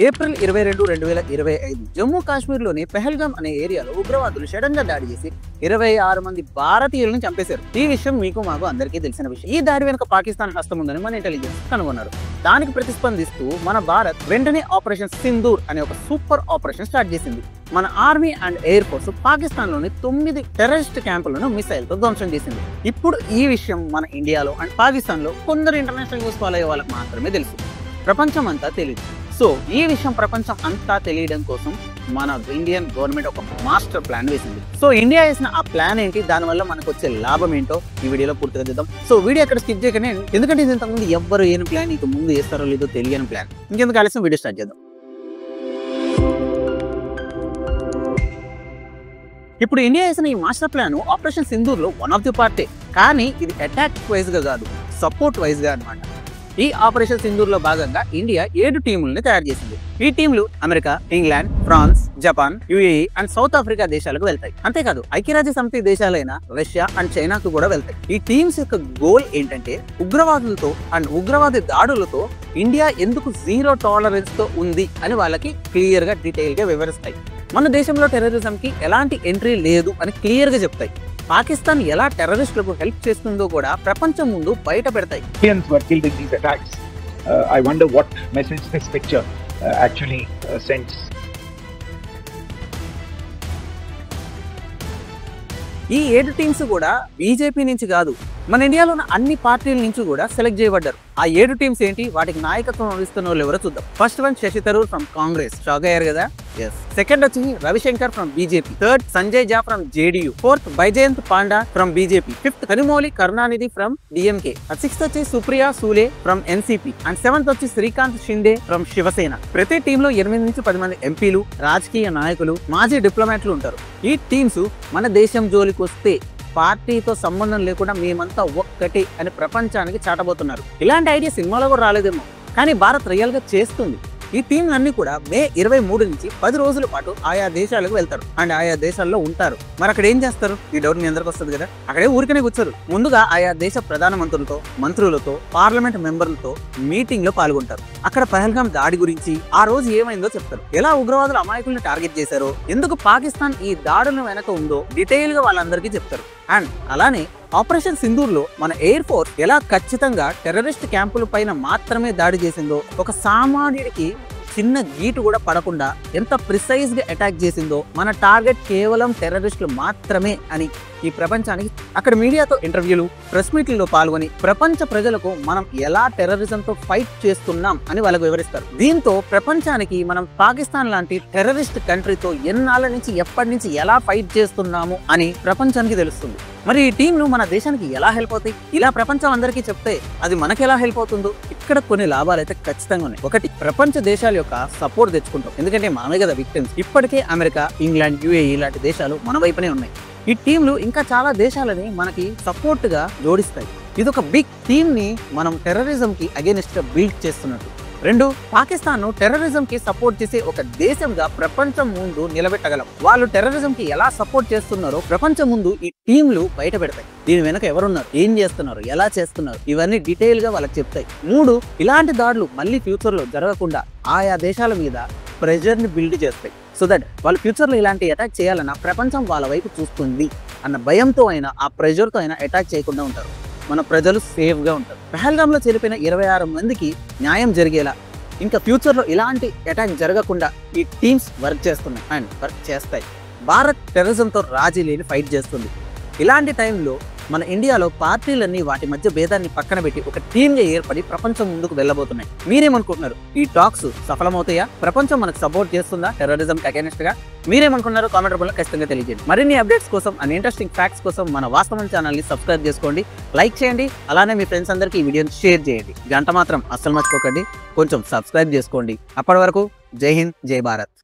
April 22, 2025 Jammu కాశ్మీర్లోని పెహల్గామ్ అనే ఏరియాలో ఉగ్రవాదులు సడన్ గా దాడి చేసి 26 మంది భారతీయులను చంపేశారు. ఈ విషయం మీకు మాకు అందరికీ తెలిసిన విషయం. ఈ దాడి వెనుక పాకిస్తాన్ హస్తం ఉందని మన ఇంటెలిజెన్స్ కనుగొన్నారు. దానికి ప్రతిస్పందిస్తూ మన భారత్ వెంటనే ఆపరేషన్ సింధూర్ అనే ఒక సూపర్ ఆపరేషన్ స్టార్ట్ చేసింది. మన army and air force Pakistan లోని 9 టెర్రరిస్ట్ క్యాంపులను మిసైల్ తో ధ్వంసం చేసింది. ఇప్పుడు ఈ విషయం మన ఇండియాలో అండ్ పాకిస్తాన్ లో కొందరు ఇంటర్నేషనల్ న్యూస్ ఫాలో అయ్యే వాళ్ళకి మాత్రమే తెలుసు, ప్రపంచం అంతా తెలియదు. సో ఈ విషయం ప్రపంచం అంతా తెలియడం కోసం మన ఇండియన్ గవర్నమెంట్ ఒక మాస్టర్ ప్లాన్ వేసింది. సో ఇండియా వేసిన ఆ ప్లాన్ ఏంటి, దానివల్ల మనకు వచ్చే లాభం ఏంటో ఈ వీడియోలో పూర్తిగా చూద్దాం. సో వీడియో ఎక్కడ స్కిప్ చేయకండి, ఎందుకంటే ఇది ఇంతకుముందు ఎవ్వరు ఏం ప్లాన్ ఇక ముందు వేస్తారో లేదో తెలియని ప్లాన్. ఇంకెందుకు ఆలస్యం, వీడియో స్టార్ట్ చేద్దాం. ఇప్పుడు ఇండియా వేసిన ఈ మాస్టర్ ప్లాన్ ఆపరేషన్ సింధూర్ లో వన్ ఆఫ్ ది పార్టే, కానీ ఇది అటాక్ వైజ్ గా కాదు, సపోర్ట్ వైజ్ గా అన్నమాట. ఈ ఆపరేషన్ సింధూర్ లో భాగంగా ఇండియా 7 టీములను తయారు చేసింది. ఈ టీంలు America, England, France, Japan, UAE and South Africa దేశాలకు వెళ్తాయి. అంతేకాదు ఐక్యరాజ్య సమితి దేశాలైన రష్యా అండ్ చైనాకు కూడా వెళ్తాయి. ఈ టీమ్స్ యొక్క గోల్ ఏంటంటే ఉగ్రవాదులతో అండ్ ఉగ్రవాద దాడులతో ఇండియా ఎందుకు జీరో టాలరెన్స్ తో ఉంది అని వాళ్ళకి క్లియర్ గా డీటెయిల్ గా వివరిస్తాయి. మన దేశంలో టెర్రరిజం కి ఎలాంటి ఎంట్రీ లేదు అని క్లియర్ గా చెప్తాయి. పాకిస్తాన్ ఎలా టెర్రరిస్టులకు హెల్ప్ చేస్తుందో కూడా ప్రపంచం ముందు బయట పెడతాయి. Indians were killed in these attacks. I wonder what message this picture actually sends. ఈ 7 టీమ్స్ కూడా బీజేపీ నుంచి కాదు, మన ఇండియాలో ఉన్న అన్ని పార్టీల నుంచి కూడా సెలెక్ట్ చేయబడ్డారు. ఆ 7 టీమ్స్ ఏంటి, వాటికి నాయకత్వం వహిస్తున్న వాళ్ళు ఎవరో చూద్దాం. First one Shashi Tharoor from Congress, షాక్ అయ్యారు కదా. సెకండ్ వచ్చి Ravishankar from BJP. Third Sanjay Jha from JDU. Fourth Baijayant Panda from BJP. Fifth Kanimozhi Karunanidhi from DMK. Sixth వచ్చి Supriya Sule from NCP. And seventh వచ్చి శ్రీకాంత్ షిండే ఫ్రమ్ శివసేన. ప్రతి టీంలో 8 నుంచి 10 మంది ఎంపీలు, రాజకీయ నాయకులు, మాజీ డిప్లొమాట్లు ఉంటారు. ఈ టీమ్స్ మన దేశం జోలికి వస్తే పార్టీతో సంబంధం లేకుండా మేమంతా ఒక్కటే అని ప్రపంచానికి చాటబోతున్నారు. ఇలాంటి ఐడియా సినిమాలో కూడా రాలేదేమో, కానీ భారత్ రియల్ గా చేస్తుంది. ఈ టీంలన్నీ కూడా మే 23 నుంచి 10 రోజుల పాటు ఆయా దేశాలకు వెళ్తారు అండ్ ఆయా దేశాల్లో ఉంటారు. మరి అక్కడ ఏం చేస్తారు, ఈ డౌట్ మీ అందరికి వస్తుంది కదా. అక్కడే ఊరికనే కూర్చోరు, ముందుగా ఆయా దేశ ప్రధానమంత్రులతో, మంత్రులతో, పార్లమెంట్ మెంబర్లతో మీటింగ్ లో పాల్గొంటారు. అక్కడ పహల్గామ్ దాడి గురించి, ఆ రోజు ఏమైందో చెప్తారు, ఎలా ఉగ్రవాదులు అమాయకుల్ని టార్గెట్ చేశారో, ఎందుకు పాకిస్తాన్ ఈ దాడుల వెనక ఉందో డీటెయిల్ గా వాళ్ళందరికీ చెప్తారు. అండ్ అలానే ఆపరేషన్ సింధూర్ లో మన ఎయిర్ ఫోర్స్ ఎలా ఖచ్చితంగా టెర్రరిస్ట్ క్యాంపుల పైన మాత్రమే దాడి చేసిందో, ఒక సామాన్యుడికి చిన్న గీటు కూడా పడకుండా ఎంత ప్రిసైజ్ గా అటాక్ చేసిందో, మన టార్గెట్ కేవలం టెర్రరిస్టులు మాత్రమే అని ఈ ప్రపంచానికి అక్కడ మీడియాతో ఇంటర్వ్యూలు, ప్రెస్ మీట్లలో పాల్గొని ప్రపంచ ప్రజలకు మనం ఎలా టెర్రరిజంతో ఫైట్ చేస్తున్నాం అని వాళ్ళకు వివరిస్తారు. దీంతో ప్రపంచానికి మనం పాకిస్తాన్ లాంటి టెర్రరిస్ట్ కంట్రీతో ఎన్నాళ్ళ నుంచి ఎప్పటి నుంచి ఎలా ఫైట్ చేస్తున్నాము అని ప్రపంచానికి తెలుస్తుంది. మరి ఈ టీంలు మన దేశానికి ఎలా హెల్ప్ అవుతాయి, ఇలా ప్రపంచం అందరికీ చెప్తే అది మనకి ఎలా హెల్ప్ అవుతుందో ఇక్కడ కొన్ని లాభాలు అయితే ఖచ్చితంగా ఉన్నాయి. ఒకటి, ప్రపంచ దేశాల యొక్క సపోర్ట్ తెచ్చుకుంటాం, ఎందుకంటే మనమే కదా విక్టిమ్స్. ఇప్పటికే అమెరికా, ఇంగ్లాండ్, యుఏఈ లాంటి దేశాలు మన వైపునే ఉన్నాయి. ఈ టీంలు ఇంకా చాలా దేశాలని మనకి సపోర్ట్ గా జోడిస్తాయి. ఇది ఒక బిగ్ టీమ్ ని మనం టెర్రరిజం కి అగేనిస్ట్ గా బిల్డ్ చేస్తున్నట్టు. రెండు, పాకిస్తాన్ ను టెర్రరిజం కి సపోర్ట్ చేసే ఒక దేశంగా ప్రపంచం ముందు నిలబెట్టగలం. వాళ్ళు టెర్రరిజం కి ఎలా సపోర్ట్ చేస్తున్నారో ప్రపంచం ముందు ఈ టీంలు బయట పెడతాయి. దీని వెనక ఎవరున్నారు, ఏం చేస్తున్నారు, ఎలా చేస్తున్నారు, ఇవన్నీ డీటెయిల్ గా వాళ్ళకి చెప్తాయి. మూడు, ఇలాంటి దాడులు మళ్ళీ ఫ్యూచర్ లో జరగకుండా ఆయా దేశాల మీద ప్రెజర్ ని బిల్డ్ చేస్తాయి. సో దట్ వాళ్ళు ఫ్యూచర్ లో ఇలాంటి అటాక్ చేయాలన్నా ప్రపంచం వాళ్ళ వైపు చూస్తుంది అన్న భయంతో అయినా, ఆ ప్రెజర్ తో అయినా అటాక్ చేయకుండా ఉంటారు. మన ప్రజలు సేఫ్ గా ఉంటారు. పహల్గామ్ లో చనిపోయిన 26 మందికి న్యాయం జరిగేలా, ఇంకా ఫ్యూచర్ లో ఇలాంటి అటాక్ జరగకుండా ఈ టీమ్స్ వర్క్ చేస్తున్నాయి అండ్ వర్క్ చేస్తాయి. భారత్ టెర్రరిజంతో రాజీ లేని ఫైట్ చేస్తుంది. ఇలాంటి టైంలో మన ఇండియాలో పార్టీలన్నీ వాటి మధ్య భేదాన్ని పక్కన పెట్టి ఒక టీమ్ గా ఏర్పడి ప్రపంచం ముందుకు వెళ్ళబోతున్నాయి. మీరేమనుకుంటున్నారు, ఈ టాక్స్ సఫలమవుతాయా, ప్రపంచం మనకు సపోర్ట్ చేస్తుందా టెర్రరిజం కి అగైనెస్ట్ గా? మీరేమనుకున్నారో కామెంట్ రూపంలో ఖచ్చితంగా తెలియజేయండి. మరిన్ని అప్డేట్స్ కోసం అండ్ ఇంట్రెస్టింగ్ ఫ్యాక్ట్స్ కోసం మన వాస్తవం ఛానల్ ని సబ్స్క్రైబ్ చేసుకోండి, లైక్ చేయండి, అలానే మీ ఫ్రెండ్స్ అందరికీ ఈ వీడియోని షేర్ చేయండి. గంట మాత్రం అస్సలు మర్చిపోకండి, కొంచెం సబ్స్క్రైబ్ చేసుకోండి. అప్పటి వరకు జై హింద్, జై భారత్.